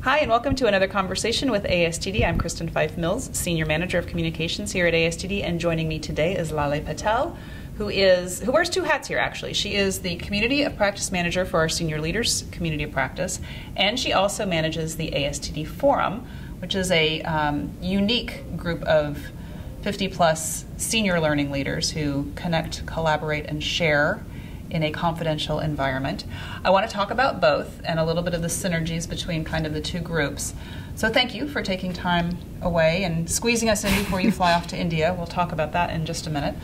Hi, and welcome to another conversation with ASTD. I'm Kristen Fife Mills, Senior Manager of Communications here at ASTD, and joining me today is Lale Patel, who wears two hats here, actually. She is the Community of Practice Manager for our Senior Leaders Community of Practice, and she also manages the ASTD Forum, which is a unique group of 50-plus senior learning leaders who connect, collaborate, and share in a confidential environment. I want to talk about both and a little bit of the synergies between kind of the two groups. So thank you for taking time away and squeezing us in before you fly off to India. We'll talk about that in just a minute.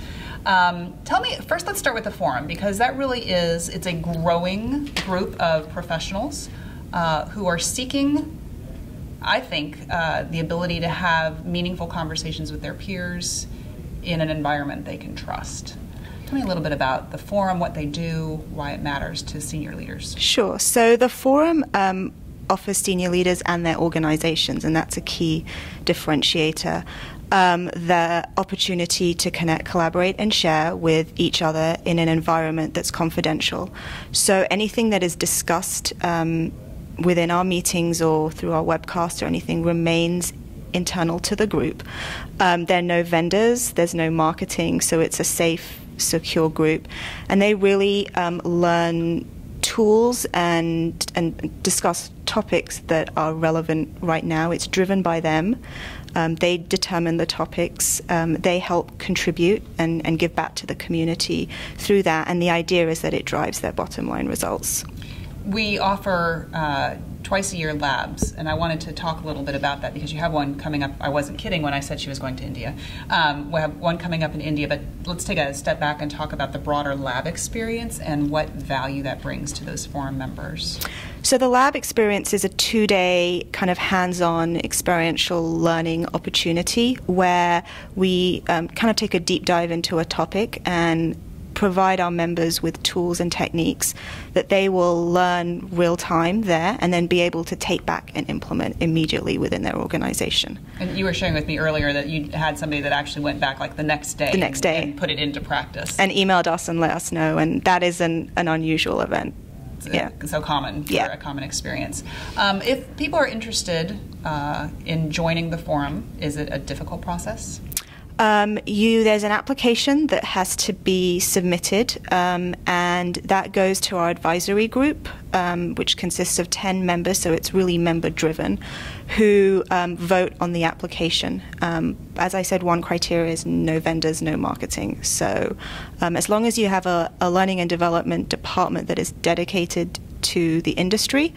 Tell me, first let's start with the forum, because that really it's a growing group of professionals who are seeking, I think, the ability to have meaningful conversations with their peers in an environment they can trust. Tell me a little bit about the forum, what they do, why it matters to senior leaders. Sure. So the forum offers senior leaders and their organizations, and that's a key differentiator, the opportunity to connect, collaborate, and share with each other in an environment that's confidential. So anything that is discussed within our meetings or through our webcast or anything remains internal to the group. There are no vendors, there's no marketing, so it's a safe, secure group, and they really learn tools and discuss topics that are relevant right now. It's driven by them. They determine the topics. They help contribute and give back to the community through that, and the idea is that it drives their bottom line results. We offer twice-a-year labs, and I wanted to talk a little bit about that because you have one coming up. I wasn't kidding when I said she was going to India. We have one coming up in India, but let's take a step back and talk about the broader lab experience and what value that brings to those forum members. So the lab experience is a 2-day kind of hands-on experiential learning opportunity where we kind of take a deep dive into a topic and provide our members with tools and techniques that they will learn real time there and then be able to take back and implement immediately within their organization. And you were sharing with me earlier that you had somebody that actually went back like the next day. And put it into practice. And emailed us and let us know, and that is an unusual event. So common for a common experience. If people are interested in joining the forum, is it a difficult process? There's an application that has to be submitted, and that goes to our advisory group, which consists of 10 members, so it's really member-driven, who vote on the application. As I said, one criteria is no vendors, no marketing. So as long as you have a learning and development department that is dedicated to the industry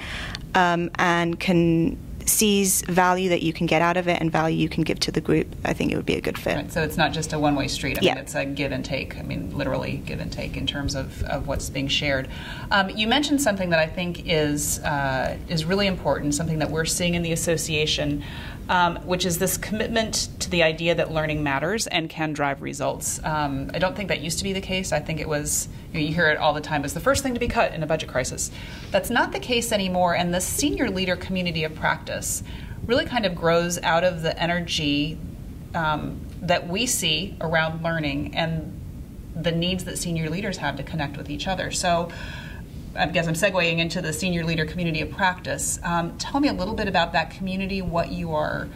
and sees value that you can get out of it and value you can give to the group, I think it would be a good fit. Right, so it's not just a one-way street. I mean, it's a give and take. I mean, literally give and take in terms of what's being shared. You mentioned something that I think is really important, something that we're seeing in the association, which is this commitment to the idea that learning matters and can drive results. I don't think that used to be the case. I think it was, you hear it all the time, it's the first thing to be cut in a budget crisis. That's not the case anymore, and the senior leader community of practice really kind of grows out of the energy that we see around learning and the needs that senior leaders have to connect with each other. So I guess I'm segueing into the senior leader community of practice. Tell me a little bit about that community, what you are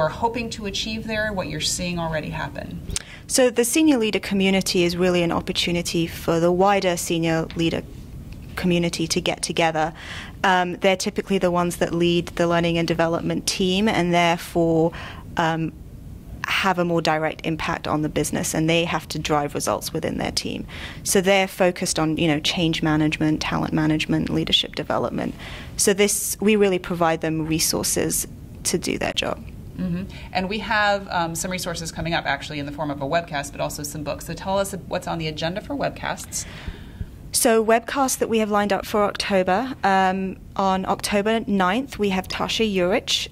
hoping to achieve there, what you're seeing already happen. So the senior leader community is really an opportunity for the wider senior leader community to get together. They're typically the ones that lead the learning and development team, and therefore have a more direct impact on the business, and they have to drive results within their team. So they're focused on, change management, talent management, leadership development. So we really provide them resources to do their job. Mm-hmm. And we have some resources coming up, actually, in the form of a webcast, but also some books. So tell us what's on the agenda for webcasts. So webcasts that we have lined up for October. On October 9th, we have Tasha Urich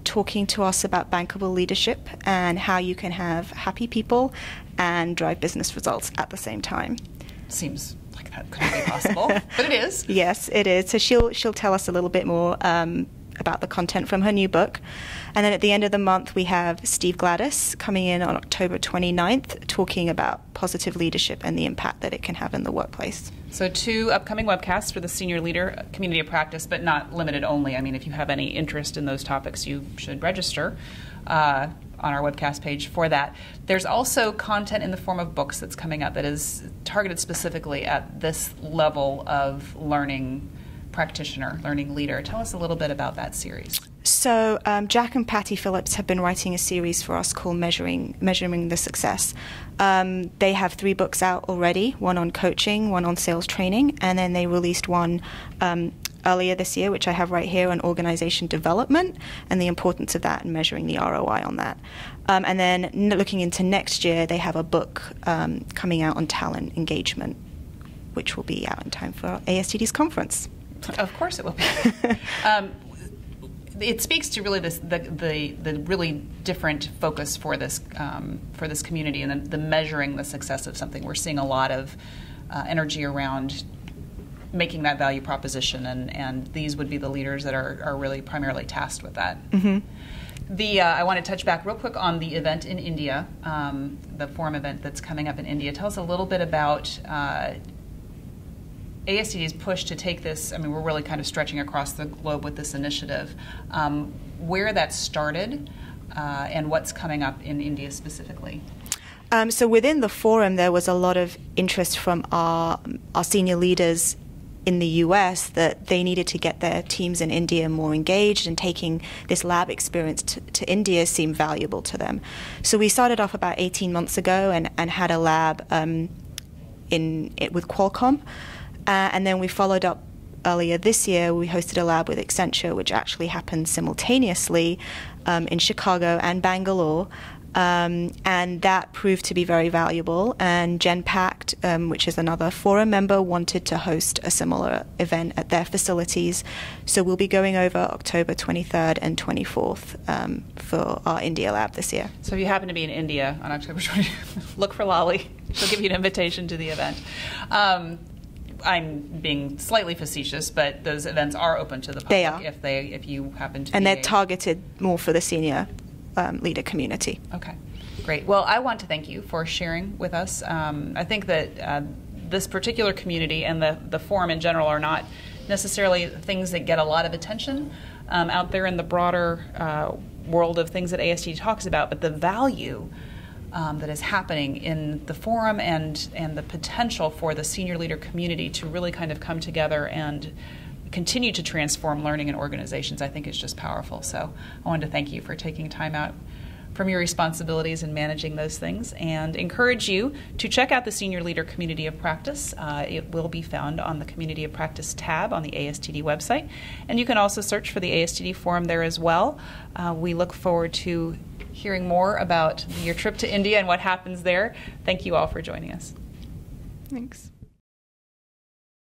talking to us about bankable leadership and how you can have happy people and drive business results at the same time. Seems like that couldn't be possible, but it is. Yes, it is. So she'll tell us a little bit more about the content from her new book. And then at the end of the month, we have Steve Gladys coming in on October 29th, talking about positive leadership and the impact that it can have in the workplace. So 2 upcoming webcasts for the Senior Leader Community of Practice, but not limited only. I mean, if you have any interest in those topics, you should register on our webcast page for that. There's also content in the form of books that's coming up that is targeted specifically at this level of learning practitioner, learning leader. Tell us a little bit about that series. So Jack and Patty Phillips have been writing a series for us called Measuring the Success. They have 3 books out already, one on coaching, one on sales training, and then they released one earlier this year, which I have right here, on organization development and the importance of that and measuring the ROI on that. And then looking into next year, they have a book coming out on talent engagement, which will be out in time for ASTD's conference. Of course it will be. It speaks to really the really different focus for this community and the measuring the success of something. We're seeing a lot of energy around making that value proposition, and these would be the leaders that are really primarily tasked with that. Mm-hmm. I want to touch back real quick on the event in India, the forum event that's coming up in India. Tell us a little bit about ASTD's push to take this. I mean, we're really kind of stretching across the globe with this initiative. Where that started and what's coming up in India specifically. So within the forum, there was a lot of interest from our senior leaders in the US that they needed to get their teams in India more engaged, and taking this lab experience to India seemed valuable to them. So we started off about 18 months ago and had a lab with Qualcomm. And then we followed up earlier this year. We hosted a lab with Accenture, which actually happened simultaneously in Chicago and Bangalore. And that proved to be very valuable. And GenPact, which is another forum member, wanted to host a similar event at their facilities. So we'll be going over October 23rd and 24th for our India lab this year. So if you happen to be in India on October 20th, look for Lali. She'll give you an invitation to the event. I'm being slightly facetious, but those events are open to the public. They are. If you happen to and be. They're targeted more for the senior leader community. Okay, great. Well, I want to thank you for sharing with us. I think that this particular community and the forum in general are not necessarily things that get a lot of attention out there in the broader world of things that ASTD talks about, but the value that is happening in the forum and the potential for the senior leader community to really kind of come together and continue to transform learning in organizations, I think is just powerful. So I wanted to thank you for taking time out from your responsibilities and managing those things, and encourage you to check out the Senior Leader Community of Practice. It will be found on the Community of Practice tab on the ASTD website, and you can also search for the ASTD forum there as well. We look forward to hearing more about your trip to India and what happens there. Thank you all for joining us. Thanks.